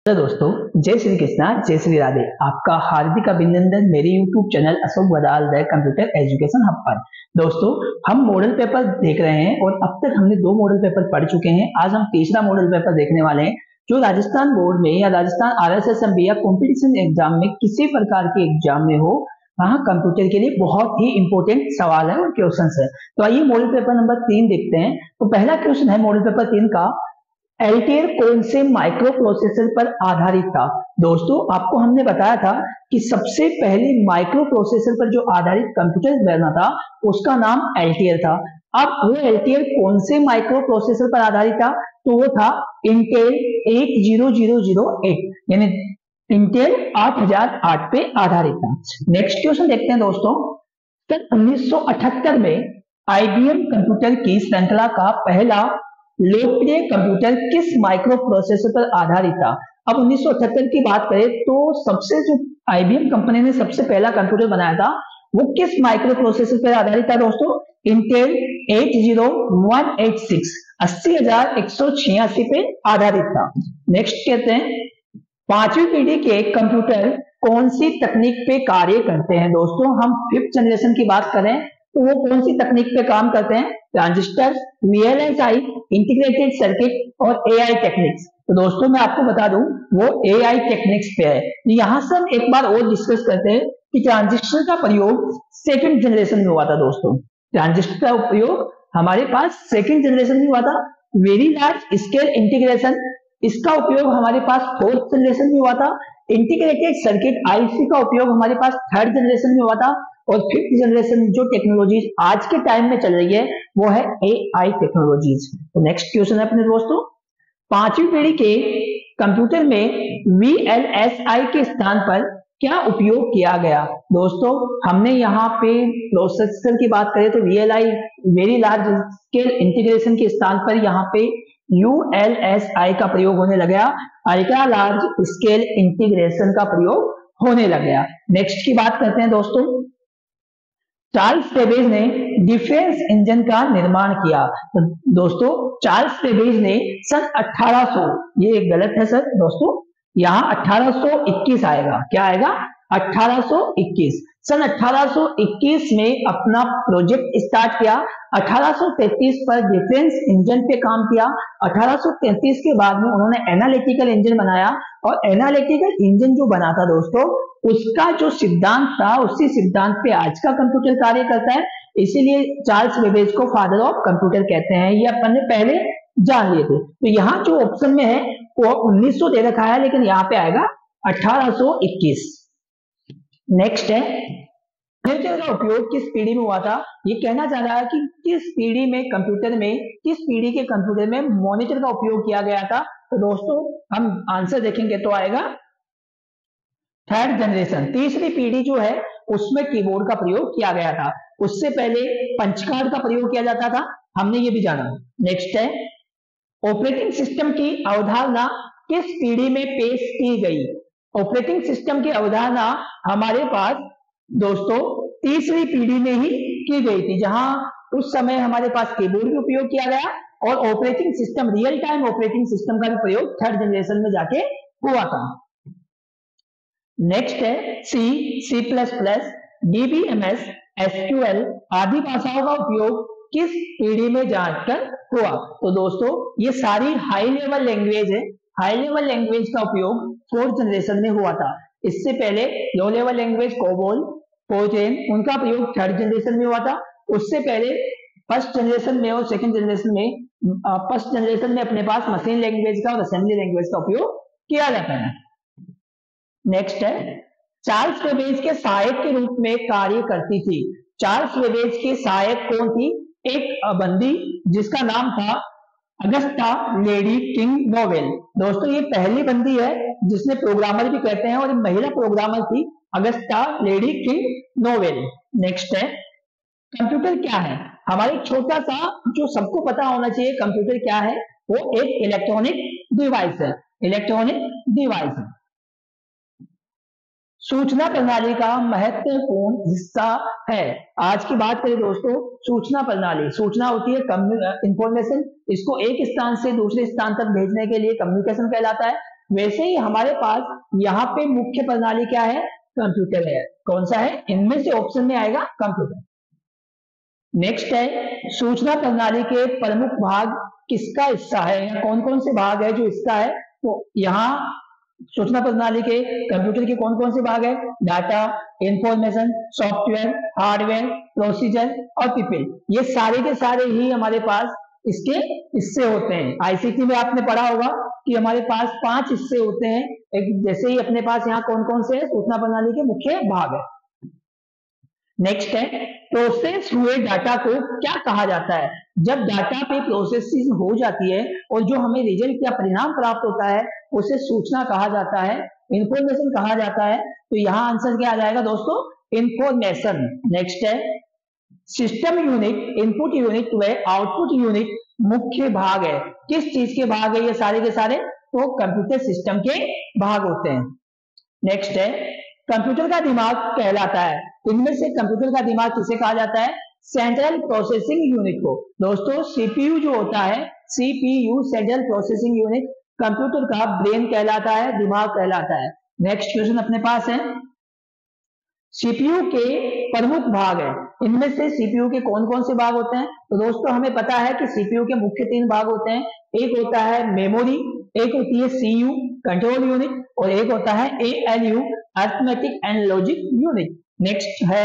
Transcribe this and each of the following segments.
Hello दोस्तों, जय श्री कृष्णा, जय श्री राधे। आपका हार्दिक अभिनंदन मेरे YouTube channel Ashok बदाल computer education hub पर। दोस्तों, हम मॉडल पेपर देख रहे हैं और अब तक हमने 2 मॉडल पेपर पढ़ चुके हैं। आज हम तीसरा मॉडल पेपर देखने वाले हैं जो राजस्थान बोर्ड में या राजस्थान RSSMB या कॉम्पिटिशन एग्जाम में किसी प्रकार के एग्जाम में हो, वहां कंप्यूटर के लिए बहुत ही इंपॉर्टेंट सवाल है और क्वेश्चन है। तो आइए मॉडल पेपर नंबर 3 देखते हैं। तो पहला क्वेश्चन है मॉडल पेपर 3 का, एल्टेयर कौन से माइक्रो प्रोसेसर पर आधारित था। दोस्तों, आपको हमने बताया था कि सबसे पहले माइक्रो प्रोसेसर पर जो आधारित कंप्यूटर बना था उसका नाम एल्टेयर था। अब वो एल्टेयर कौन से माइक्रो प्रोसेसर पर आधारित था, तो वो था इंटेल 80008, यानी इंटेल 8008 पे आधारित था। नेक्स्ट क्वेश्चन देखते हैं दोस्तों। सन 1978 में IBM कंप्यूटर की श्रृंखला का पहला लोकप्रिय कंप्यूटर किस माइक्रो प्रोसेसर पर आधारित था। अब 1978 की बात करें तो सबसे जो IBM कंपनी ने सबसे पहला कंप्यूटर बनाया था वो किस माइक्रो प्रोसेसर पर आधारित था दोस्तों, इंटेल 80186 80186 पे आधारित था। नेक्स्ट कहते हैं, 5वीं पीढ़ी के कंप्यूटर कौन सी तकनीक पे कार्य करते हैं। दोस्तों, हम 5th जनरेशन की बात करें तो वो कौन सी तकनीक पे काम करते हैं, ट्रांजिस्टर, VLSI, इंटीग्रेटेड सर्किट और AI टेक्निक्स। तो दोस्तों मैं आपको बता दूं वो AI टेक्निक्स पे है। यहां से हम एक बार और डिस्कस करते हैं कि ट्रांजिस्टर का प्रयोग 2nd जनरेशन में हुआ था। दोस्तों, ट्रांजिस्टर का उपयोग हमारे पास 2nd जनरेशन में हुआ था। वेरी लार्ज स्केल इंटीग्रेशन, इसका उपयोग हमारे पास 4th जनरेशन में हुआ था। इंटीग्रेटेड सर्किट IC का उपयोग हमारे पास 3rd जनरेशन में हुआ था। और 5th जनरेशन जो टेक्नोलॉजीज आज के टाइम में चल रही है वो है AI टेक्नोलॉजीज। तो नेक्स्ट क्वेश्चन है अपने दोस्तों, 5वीं पीढ़ी के कंप्यूटर में VLSI के स्थान पर क्या उपयोग किया गया। दोस्तों, हमने यहाँ पे प्रोसेसर की बात करें तो VLI very large scale integration के स्थान पर यहाँ पे ULSI का प्रयोग होने लगा, अल्ट्रा लार्ज स्केल इंटीग्रेशन का प्रयोग होने लग गया। नेक्स्ट की बात करते हैं दोस्तों, चार्ल्स बेबेज ने डिफेंस इंजन का निर्माण किया। तो दोस्तों, चार्ल्स बेबेज ने सन 1800, ये गलत है सर दोस्तों, यहाँ 1821 आएगा। क्या आएगा, 1821। सन 1821 में अपना प्रोजेक्ट स्टार्ट किया। 1833 पर डिफेंस इंजन पे काम किया। 1833 के बाद में उन्होंने एनालिटिकल इंजन बनाया और एनालिटिकल इंजन जो बना था दोस्तों, उसका जो सिद्धांत था उसी सिद्धांत पे आज का कंप्यूटर कार्य करता है। इसीलिए चार्ल्स बेबेज को फादर ऑफ कंप्यूटर कहते हैं। ये अपन ने पहले जान लिए थे। तो यहाँ जो ऑप्शन में है वो 1900 दे रखा है, लेकिन यहाँ पे आएगा 1821। नेक्स्ट है, मॉनिटर का उपयोग किस पीढ़ी में हुआ था। ये कहना चाह रहा है कि किस पीढ़ी में कंप्यूटर में, किस पीढ़ी के कंप्यूटर में मॉनिटर का उपयोग किया गया था। तो दोस्तों हम आंसर देखेंगे तो आएगा 3rd जनरेशन, तीसरी पीढ़ी जो है उसमें कीबोर्ड का प्रयोग किया गया था। उससे पहले पंच कार्ड का प्रयोग किया जाता था, हमने ये भी जाना। नेक्स्ट है, ऑपरेटिंग सिस्टम की अवधारणा किस पीढ़ी में पेश की गई। ऑपरेटिंग सिस्टम की अवधारणा हमारे पास दोस्तों तीसरी पीढ़ी में ही की गई थी, जहां उस समय हमारे पास कीबोर्ड भी उपयोग किया गया और operating system, real time operating system का भी प्रयोग 3rd जनरेशन में जाके हुआ था। नेक्स्ट है, C++, DBMS, SQL आदि भाषाओं का उपयोग किस पीढ़ी में जाकर हुआ। तो दोस्तों ये सारी हाई लेवल लैंग्वेज है। हाई लेवल लैंग्वेज का उपयोग 4th जनरेशन में हुआ था। इससे पहले low level language COBOL, Fortran, उनका प्रयोग 3rd जनरेशन में हुआ था। उससे पहले 1st जनरेशन में और 2nd जनरेशन में, 1st जनरेशन में अपने पास मशीन लैंग्वेज का और असेंबली लैंग्वेज का उपयोग किया जाता है। नेक्स्ट है, चार्ल्स बेबेज के सहायक के रूप में कार्य करती थी। चार्ल्स बेबेज की सहायक कौन थी, एक बंदी जिसका नाम था अगस्टा लेडी किंग नोवेल। दोस्तों ये पहली बंदी है जिसने प्रोग्रामर भी कहते हैं और महिला प्रोग्रामर थी, Agusta lady king novel. Next है, कंप्यूटर क्या है। हमारे छोटा सा जो सबको पता होना चाहिए कंप्यूटर क्या है, वो एक इलेक्ट्रॉनिक डिवाइस है। इलेक्ट्रॉनिक डिवाइस है, सूचना प्रणाली का महत्वपूर्ण हिस्सा है। आज की बात करें दोस्तों, सूचना प्रणाली, सूचना होती है इंफॉर्मेशन, इसको एक स्थान से दूसरे स्थान तक भेजने के लिए कम्युनिकेशन कहलाता है। वैसे ही हमारे पास यहाँ पे मुख्य प्रणाली क्या है, कंप्यूटर है। कौन सा है, इनमें से ऑप्शन में आएगा कंप्यूटर। नेक्स्ट है सूचना प्रणाली के प्रमुख भाग किसका हिस्सा है, या कौन कौन से भाग है जो इसका है। तो यहाँ सूचना प्रणाली के कंप्यूटर के कौन कौन से भाग है, data, information, software, hardware, procedure और पीपल, ये सारे के सारे ही हमारे पास इसके हिस्से होते हैं। आईसीटी में आपने पढ़ा होगा कि हमारे पास 5 हिस्से होते हैं। एक जैसे ही अपने पास यहाँ कौन कौन से सूचना प्रणाली के मुख्य भाग है। नेक्स्ट है प्रोसेस हुए डाटा को क्या कहा जाता है। जब डाटा पे प्रोसेसिंग हो जाती है और जो हमें रिजल्ट या परिणाम प्राप्त होता है उसे सूचना कहा जाता है, इंफॉर्मेशन कहा जाता है। तो यहाँ आंसर क्या आ जाएगा दोस्तों, इंफॉर्मेशन। नेक्स्ट है सिस्टम यूनिट, इनपुट यूनिट व आउटपुट यूनिट मुख्य भाग है। किस चीज के भाग है ये सारे के सारे, तो कंप्यूटर सिस्टम के भाग होते हैं। नेक्स्ट है कंप्यूटर का दिमाग कहलाता है। इनमें से कंप्यूटर का दिमाग किसे कहा जाता है, सेंट्रल प्रोसेसिंग यूनिट को। दोस्तों सीपीयू जो होता है, CPU central processing unit, computer का ब्रेन कहलाता है, दिमाग कहलाता है। नेक्स्ट क्वेश्चन अपने पास है सीपीयू के प्रमुख भाग है। इनमें से सीपीयू के कौन कौन से भाग होते हैं, तो दोस्तों हमें पता है कि सीपीयू के मुख्य 3 भाग होते हैं। एक होता है मेमोरी, एक होती है सीयू कंट्रोल यूनिट, और एक होता है ALU arithmetic and logic unit. Next है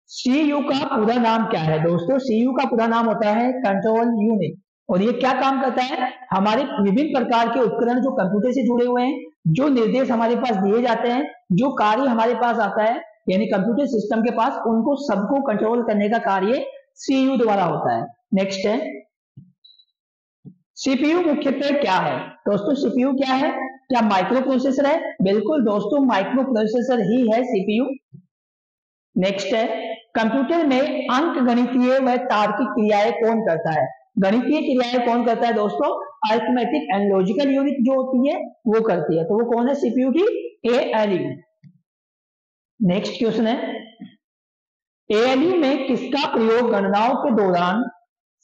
सीयू का पूरा नाम क्या है। दोस्तों सीयू का पूरा नाम होता है कंट्रोल यूनिट, और ये क्या काम करता है, हमारे विभिन्न प्रकार के उपकरण जो कंप्यूटर से जुड़े हुए हैं, जो निर्देश हमारे पास दिए जाते हैं, जो कार्य हमारे पास आता है यानी कंप्यूटर सिस्टम के पास, उनको सबको कंट्रोल करने का कार्य सीयू द्वारा होता है। नेक्स्ट है सीपीयू मुख्यतः क्या है। दोस्तों सीपीयू क्या है, क्या माइक्रो प्रोसेसर है, बिल्कुल दोस्तों माइक्रो प्रोसेसर ही है सीपीयू। नेक्स्ट है कंप्यूटर में अंक गणितीय व तार्किक क्रियाएं कौन करता है। गणितीय क्रियाएं कौन करता है दोस्तों, अरिथमेटिक एंड लॉजिकल यूनिट जो होती है वो करती है। तो वो कौन है, सीपीयू की एएलयू। नेक्स्ट क्वेश्चन है एएलयू में किसका प्रयोग गणनाओं के दौरान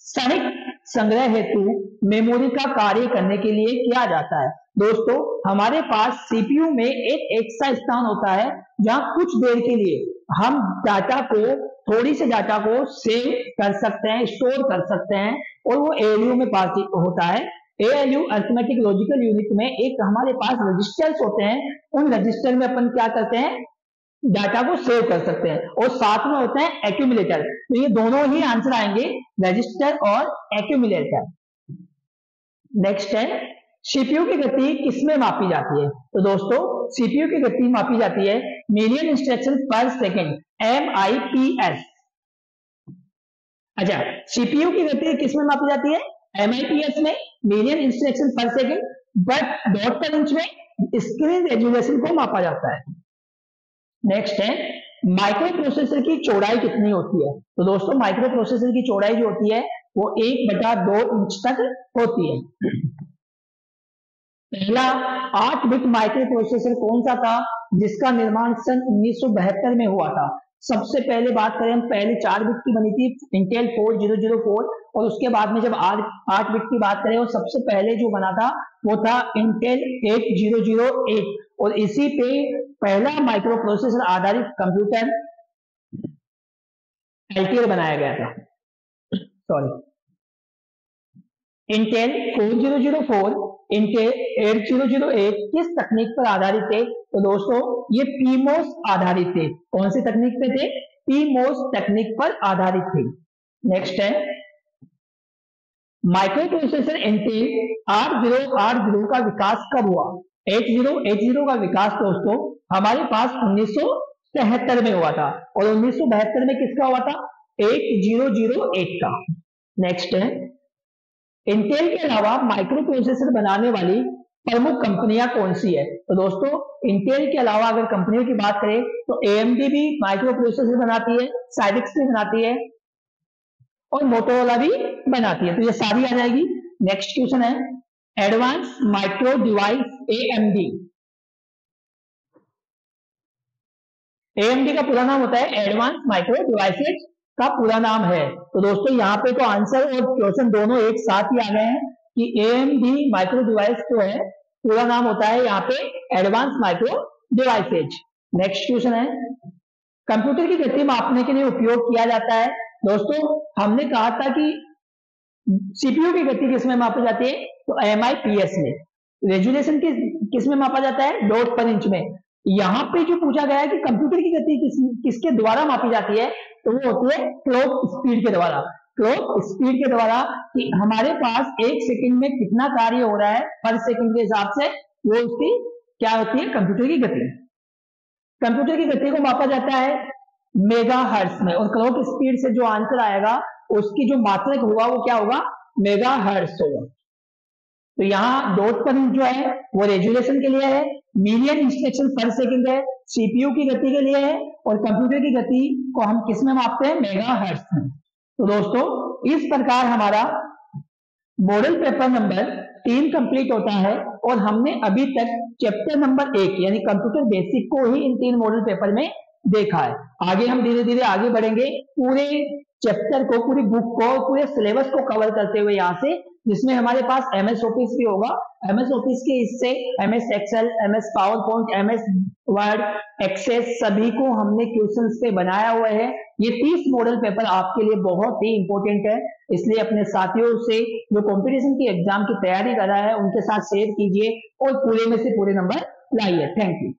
क्षणिक संग्रह हेतु मेमोरी का कार्य करने के लिए किया जाता है। दोस्तों हमारे पास सीपीयू में एक ऐसा स्थान होता है जहां कुछ देर के लिए हम डाटा को, थोड़ी से डाटा को सेव कर सकते हैं, स्टोर कर सकते हैं, और वो एएलयू में पास होता है। एएलयू अरिथमेटिक लॉजिकल यूनिट में एक हमारे पास रजिस्टर्स होते हैं, उन रजिस्टर में अपन क्या करते हैं, डाटा को सेव कर सकते हैं, और साथ में होते हैं एक्यूमुलेटर। तो ये दोनों ही आंसर आएंगे, रजिस्टर और एक्यूमुलेटर। नेक्स्ट है सीपीयू की गति किसमें मापी जाती है। तो दोस्तों सीपीयू की गति मापी जाती है मिलियन इंस्ट्रक्शन पर सेकेंड, MIPS। अच्छा सीपीयू की गति किसमें मापी जाती है, MIPS में, मिलियन इंस्ट्रक्शन पर सेकेंड, बट डॉट पर इंच में स्क्रीन रेजोल्यूशन को मापा जाता है। नेक्स्ट है माइक्रो प्रोसेसर की चौड़ाई कितनी होती है। तो दोस्तों माइक्रो प्रोसेसर की चौड़ाई जो होती है वो 1/2 इंच तक होती है। पहला 8 बिट माइक्रो प्रोसेसर कौन सा था जिसका निर्माण सन 1972 में हुआ था। सबसे पहले बात करें हम, पहले 4 बिट की बनी थी इंटेल 4004, और उसके बाद में जब 8 बिट की बात करें और सबसे पहले जो बना था वो था इंटेल 8008, और इसी पे पहला माइक्रो प्रोसेसर आधारित कंप्यूटर एल्टियर बनाया गया था। सॉरी, इंटेल 4004, इंटेल 8008 किस तकनीक पर आधारित थे। तो दोस्तों ये पीमोस आधारित थे। कौन सी तकनीक पे थे, पीमोस तकनीक पर आधारित थे। नेक्स्ट है माइक्रो प्रोसेसर इंटेल 8080 का विकास कब हुआ। 8080 का विकास दोस्तों हमारे पास 1973 में हुआ था, और 1972 में किसका हुआ था, 8008 का। नेक्स्ट है इंटेल के अलावा माइक्रो प्रोसेसर बनाने वाली प्रमुख कंपनियां कौन सी है। तो दोस्तों इंटेल के अलावा अगर कंपनियों की बात करें तो AMD भी माइक्रो प्रोसेसर बनाती है, साइडिक्स भी बनाती है, और मोटोरोला भी बनाती है। तो ये सारी आ जाएगी। नेक्स्ट क्वेश्चन है advance micro device AMD। AMD का पूरा नाम होता है एडवांस माइक्रो डिवाइसेज का पूरा नाम है। तो दोस्तों यहाँ पे तो आंसर और क्वेश्चन दोनों एक साथ ही आ गए हैं। कि AMD माइक्रो डिवाइस जो है पूरा नाम होता है यहाँ पे advance micro devices. Next question है, कंप्यूटर की गति मापने के लिए उपयोग किया जाता है। दोस्तों हमने कहा था कि सीपीयू की गति किसमें मापी जाती है, तो MIPS में। रेजुलेशन किसमें मापा जाता है, डॉट पर इंच में। यहाँ पे जो पूछा गया है कि कंप्यूटर की गति किसके द्वारा मापी जाती है, तो वो होती है क्लॉक स्पीड के द्वारा। क्लॉक स्पीड के द्वारा कि हमारे पास एक सेकंड में कितना कार्य हो रहा है पर सेकंड के हिसाब से, वो उसकी क्या होती है, कंप्यूटर की गति। कंप्यूटर की गति को मापा जाता है मेगाहर्ट्ज में, और क्लॉक स्पीड से जो आंसर आएगा उसकी जो मात्रक होगा वो क्या होगा, मेगाहर्ट्ज होगा। तो यहाँ डॉट पर जो है वो रेजुलेशन के लिए है, मिलियन इंस्ट्रक्शन पर सेकंड है, सीपीयू की गति के लिए है, और कंप्यूटर की गति को हम किस में मापते हैं, मेगाहर्ट्ज में। तो दोस्तों इस प्रकार हमारा मॉडल पेपर नंबर 3 कंप्लीट होता है, और हमने अभी तक चैप्टर नंबर 1 यानी कंप्यूटर बेसिक को ही इन 3 मॉडल पेपर में देखा है। आगे हम धीरे धीरे आगे बढ़ेंगे, पूरे चैप्टर को, पूरी बुक को, पूरे सिलेबस को कवर करते हुए यहाँ से, जिसमें हमारे पास MS ऑफिस भी होगा। MS ऑफिस के इससे MS Excel, MS PowerPoint, MS Word, Access सभी को हमने क्वेश्चंस पे बनाया हुआ है। ये 30 मॉडल पेपर आपके लिए बहुत ही इंपॉर्टेंट है, इसलिए अपने साथियों से जो कंपटीशन की एग्जाम की तैयारी कर रहा है उनके साथ शेयर कीजिए और पूरे में से पूरे नंबर लाइए। Thank you.